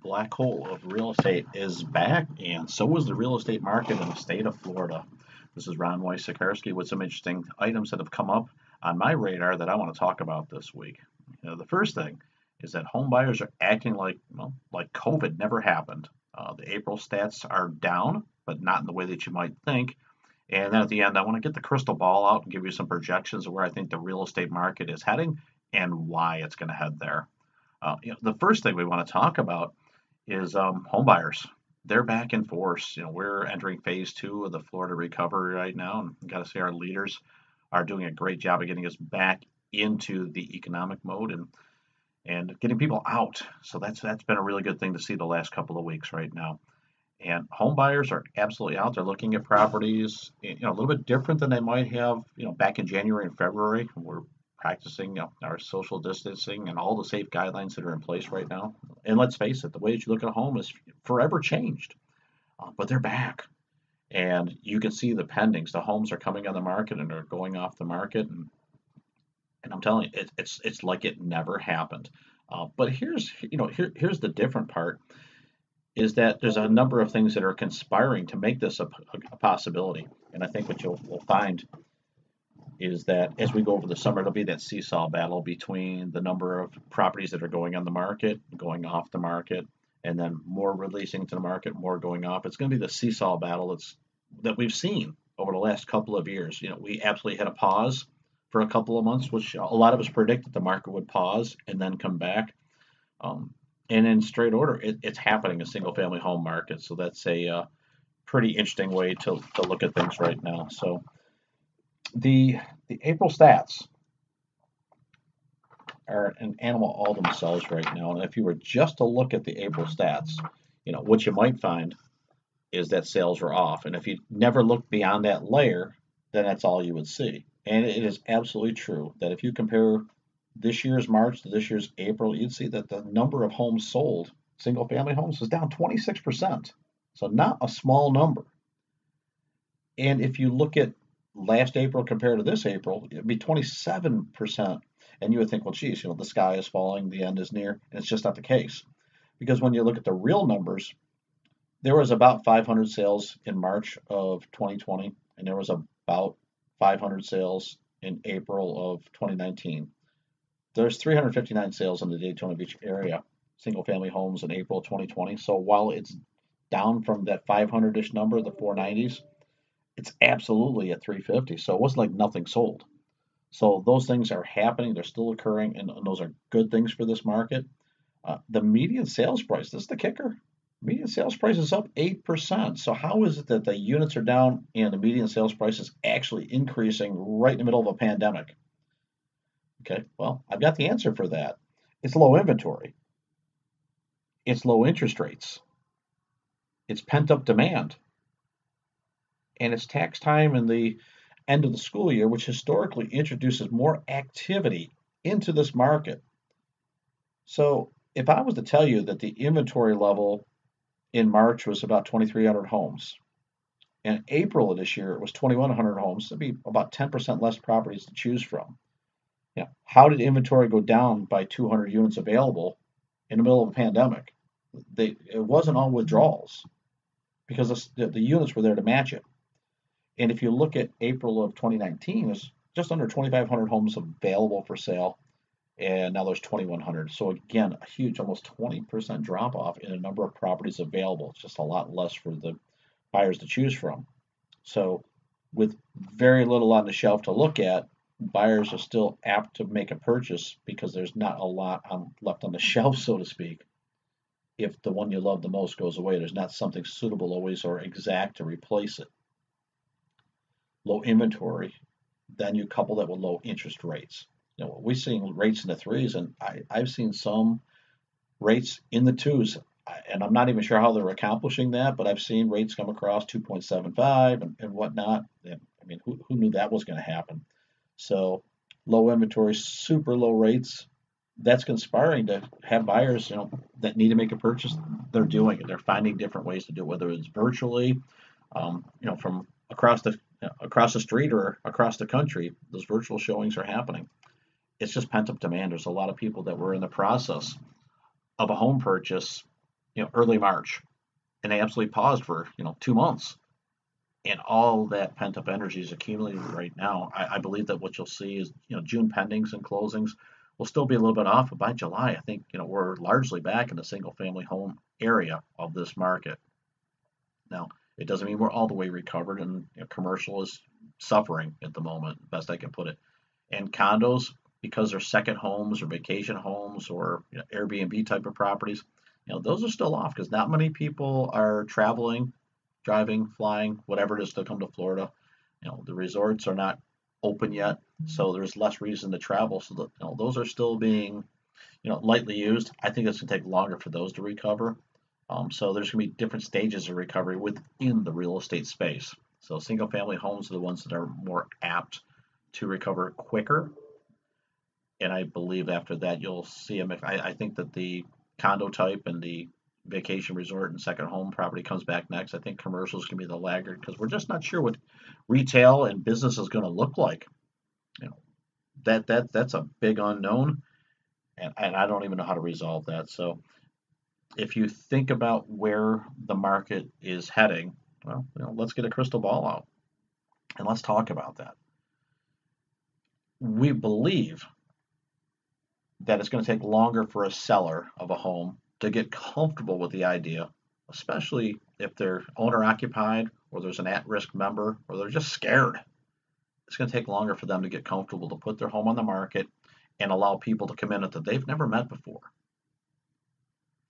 black hole of real estate is back, and so is the real estate market in the state of Florida. This is Ron Wysokarski with some interesting items that have come up on my radar that I want to talk about this week. The first thing is that home buyers are acting like COVID never happened. The April stats are down, but not in the way that you might think. And then at the end, I want to get the crystal ball out and give you some projections of where I think the real estate market is heading and why it's going to head there. The first thing we want to talk about is home buyers. They're back in force. We're entering phase two of the Florida recovery right now, and got to say our leaders are doing a great job of getting us back into the economic mode and getting people out. So that's been a really good thing to see the last couple of weeks right now. And home buyers are absolutely out there looking at properties, a little bit different than they might have, back in January and February. We're practicing our social distancing and all the safe guidelines that are in place right now. And let's face it, the way that you look at a home is forever changed, but they're back. And you can see the pendings. The homes are coming on the market and are going off the market. And I'm telling you, it's like it never happened. But here's the different part is that there's a number of things that are conspiring to make this a possibility. And I think what you'll find is that as we go over the summer, it'll be that seesaw battle between the number of properties that are going on the market, going off the market, and then more releasing to the market, more going off. It's going to be the seesaw battle that we've seen over the last couple of years. We absolutely had a pause for a couple of months, which a lot of us predicted the market would pause and then come back. And in straight order, it's happening in single family home market. So that's a pretty interesting way to look at things right now. So the April stats are an animal all themselves right now. And if you were just to look at the April stats, what you might find is that sales are off. And if you never look beyond that layer, then that's all you would see. And it is absolutely true that if you compare this year's March to this year's April, you'd see that the number of homes sold, single family homes, is down 26%. So not a small number. And if you look at last April compared to this April, it'd be 27%. And you would think, well, geez, the sky is falling, the end is near. And it's just not the case. Because when you look at the real numbers, there was about 500 sales in March of 2020, and there was about 500 sales in April of 2019. There's 359 sales in the Daytona Beach area, single family homes in April 2020. So while it's down from that 500-ish number, the 490s, it's absolutely at 350. So it wasn't like nothing sold. So those things are happening. They're still occurring, and those are good things for this market. The median sales price, this is the kicker. Median sales price is up 8%. So how is it that the units are down and the median sales price is actually increasing right in the middle of a pandemic? Okay, well, I've got the answer for that. It's low inventory. It's low interest rates. It's pent-up demand. And it's tax time and the end of the school year, which historically introduces more activity into this market. So if I was to tell you that the inventory level in March was about 2,300 homes, and April of this year it was 2,100 homes, it'd be about 10% less properties to choose from. How did inventory go down by 200 units available in the middle of a pandemic? It wasn't on withdrawals because the units were there to match it. And if you look at April of 2019, there's just under 2,500 homes available for sale, and now there's 2,100. So again, a huge, almost 20% drop off in the number of properties available. It's just a lot less for the buyers to choose from. So with very little on the shelf to look at, buyers are still apt to make a purchase because there's not a lot left on the shelf, so to speak. If the one you love the most goes away, there's not something suitable always or exact to replace it. Low inventory, then you couple that with low interest rates. We're seeing rates in the threes, and I've seen some rates in the twos, and I'm not even sure how they're accomplishing that, but I've seen rates come across 2.75 and whatnot. And, I mean, who knew that was going to happen? So low inventory, super low rates, that's conspiring to have buyers, that need to make a purchase. They're doing it. They're finding different ways to do it, whether it's virtually, from across the street or across the country. Those virtual showings are happening. It's just pent up demand. There's a lot of people that were in the process of a home purchase early March, and they absolutely paused for 2 months. And all that pent up energy is accumulated right now. I believe that what you'll see is June pendings and closings will still be a little bit off, but by July, I think we're largely back in the single family home area of this market. Now, it doesn't mean we're all the way recovered, and commercial is suffering at the moment, best I can put it. And condos, because they're second homes or vacation homes or Airbnb type of properties, those are still off because not many people are traveling, driving, flying, whatever it is to come to Florida. The resorts are not open yet, so there's less reason to travel. So that, those are still being lightly used. I think it's going to take longer for those to recover. So there's going to be different stages of recovery within the real estate space. So single family homes are the ones that are more apt to recover quicker. And I believe after that you'll see them. I think that the condo type and the vacation resort and second home property comes back next. I think commercial is going to be the laggard because we're just not sure what retail and business is going to look like. You know, that's a big unknown, and I don't even know how to resolve that. So if you think about where the market is heading, well, let's get a crystal ball out and let's talk about that. We believe that it's going to take longer for a seller of a home to get comfortable with the idea, especially if they're owner occupied or there's an at risk member or they're just scared. It's going to take longer for them to get comfortable to put their home on the market and allow people to come in that they've never met before.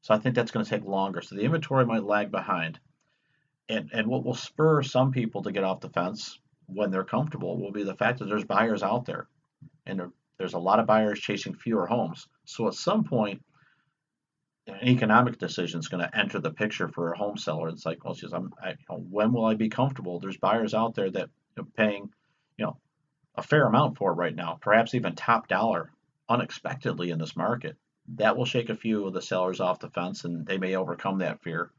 So I think that's going to take longer. So the inventory might lag behind. And what will spur some people to get off the fence when they're comfortable will be the fact that there's buyers out there. And there's a lot of buyers chasing fewer homes. So at some point, an economic decision is going to enter the picture for a home seller. It's like, well, when will I be comfortable? There's buyers out there that are paying, a fair amount for it right now, perhaps even top dollar unexpectedly in this market. That will shake a few of the sellers off the fence, and they may overcome that fear.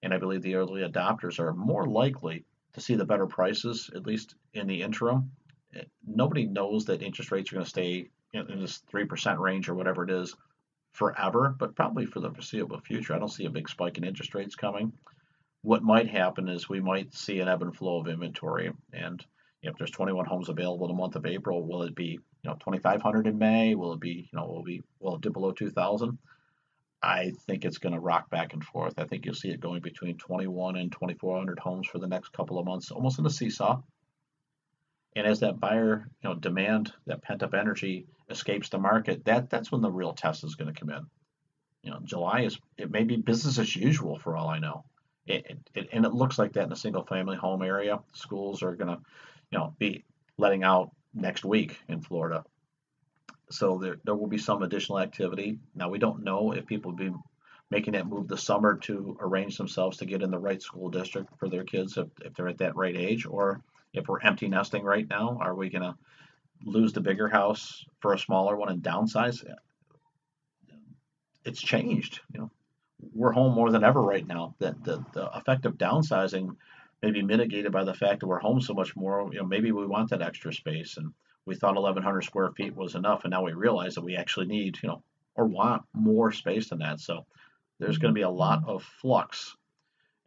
And I believe the early adopters are more likely to see the better prices, at least in the interim. Nobody knows that interest rates are going to stay in this 3% range or whatever it is forever, but probably for the foreseeable future. I don't see a big spike in interest rates coming. What might happen is we might see an ebb and flow of inventory. And if there's 21 homes available in the month of April, will it be 2,500 in May? Will it be will it dip below 2,000? I think it's going to rock back and forth. I think you'll see it going between 21 and 2,400 homes for the next couple of months, almost in a seesaw. And as that buyer, demand, that pent up energy escapes the market, that's when the real test is going to come in. July it may be business as usual for all I know. And it looks like that in the single family home area. Schools are going to, be letting out next week in Florida. So there will be some additional activity. Now we don't know if people will be making that move this summer to arrange themselves to get in the right school district for their kids if they're at that right age, or if we're empty nesting right now, are we going to lose the bigger house for a smaller one and downsize? It's changed. We're home more than ever right now. That the effect of downsizing may be mitigated by the fact that we're home so much more. Maybe we want that extra space, and we thought 1,100 square feet was enough, and now we realize that we actually need, or want more space than that. So there's going to be a lot of flux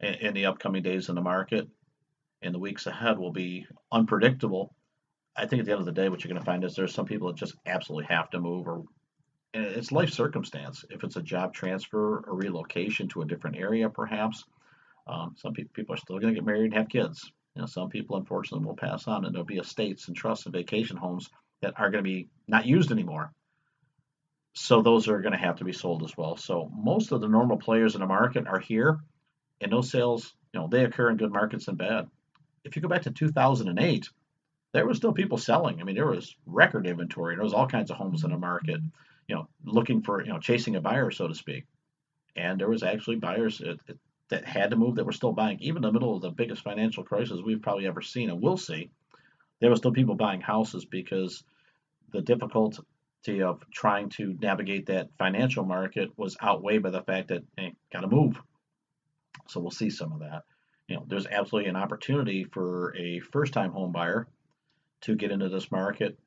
in the upcoming days in the market, and the weeks ahead will be unpredictable. I think at the end of the day, what you're going to find is there's some people that just absolutely have to move, or it's life circumstance. If it's a job transfer or relocation to a different area, perhaps. Some people are still going to get married and have kids. Some people, unfortunately, will pass on, and there'll be estates and trusts and vacation homes that are going to be not used anymore. So those are going to have to be sold as well. So most of the normal players in the market are here, and those sales, they occur in good markets and bad. If you go back to 2008, there were still people selling. I mean, there was record inventory. There was all kinds of homes in the market, looking for, chasing a buyer, so to speak. And there was actually buyers that had to move that were still buying, even in the middle of the biggest financial crisis we've probably ever seen and will see. There were still people buying houses because the difficulty of trying to navigate that financial market was outweighed by the fact that got to move. So we'll see some of that. There's absolutely an opportunity for a first-time home buyer to get into this market,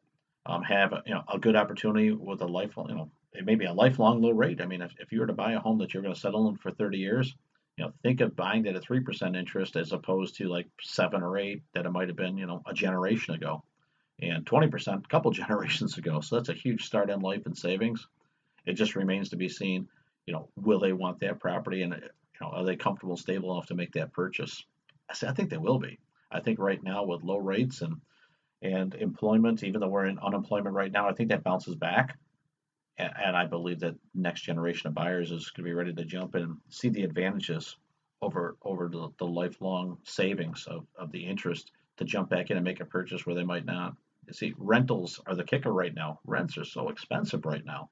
have a good opportunity with a life, it may be a lifelong low rate. I mean, if you were to buy a home that you're going to settle in for 30 years, think of buying it at 3% interest as opposed to like 7 or 8 that it might have been, a generation ago, and 20% a couple generations ago. So that's a huge start in life and savings. It just remains to be seen, will they want that property, and are they comfortable, stable enough to make that purchase? I think they will be. I think right now with low rates and employment, even though we're in unemployment right now, I think that bounces back. And I believe that next generation of buyers is going to be ready to jump in and see the advantages over the lifelong savings of the interest to jump back in and make a purchase where they might not. You see, rentals are the kicker right now. Rents are so expensive right now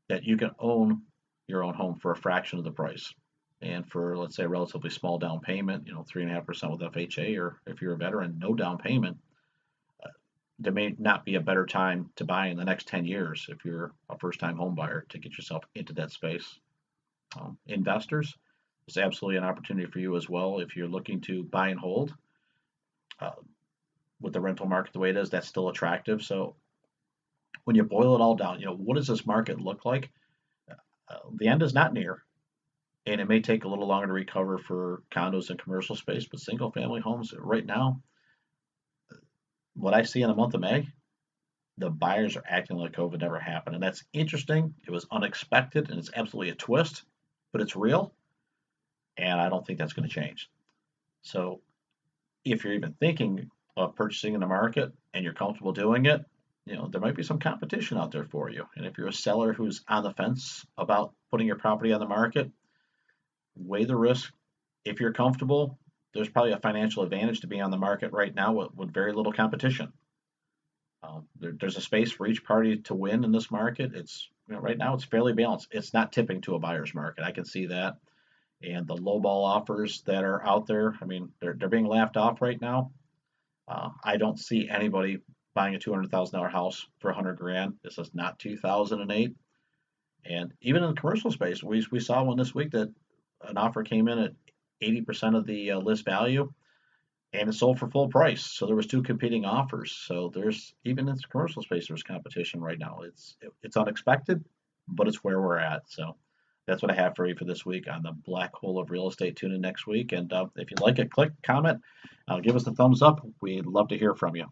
that you can own your own home for a fraction of the price. And for, let's say, a relatively small down payment, 3.5% with FHA, or if you're a veteran, no down payment, there may not be a better time to buy in the next 10 years if you're a first time home buyer to get yourself into that space. Investors, it's absolutely an opportunity for you as well if you're looking to buy and hold. Uh, with the rental market the way it is, that's still attractive. So when you boil it all down, what does this market look like? The end is not near, and it may take a little longer to recover for condos and commercial space, but single family homes right now, what I see in the month of May, the buyers are acting like COVID never happened. And that's interesting. It was unexpected and it's absolutely a twist, but it's real. And I don't think that's going to change. So if you're even thinking of purchasing in the market and you're comfortable doing it, there might be some competition out there for you. And if you're a seller who's on the fence about putting your property on the market, weigh the risk. If you're comfortable, there's probably a financial advantage to being on the market right now with very little competition. There's a space for each party to win in this market. It's right now it's fairly balanced. It's not tipping to a buyer's market. I can see that. And the lowball offers that are out there, I mean, they're being laughed off right now. I don't see anybody buying a $200,000 house for 100 grand. This is not 2008. And even in the commercial space, we saw one this week that an offer came in at 80% of the list value, and it sold for full price. So there was two competing offers. So there's even in the commercial space, there's competition right now. It's unexpected, but it's where we're at. So that's what I have for you for this week on the black hole of real estate. Tune in next week, and if you like it, click, comment, give us a thumbs up. We'd love to hear from you.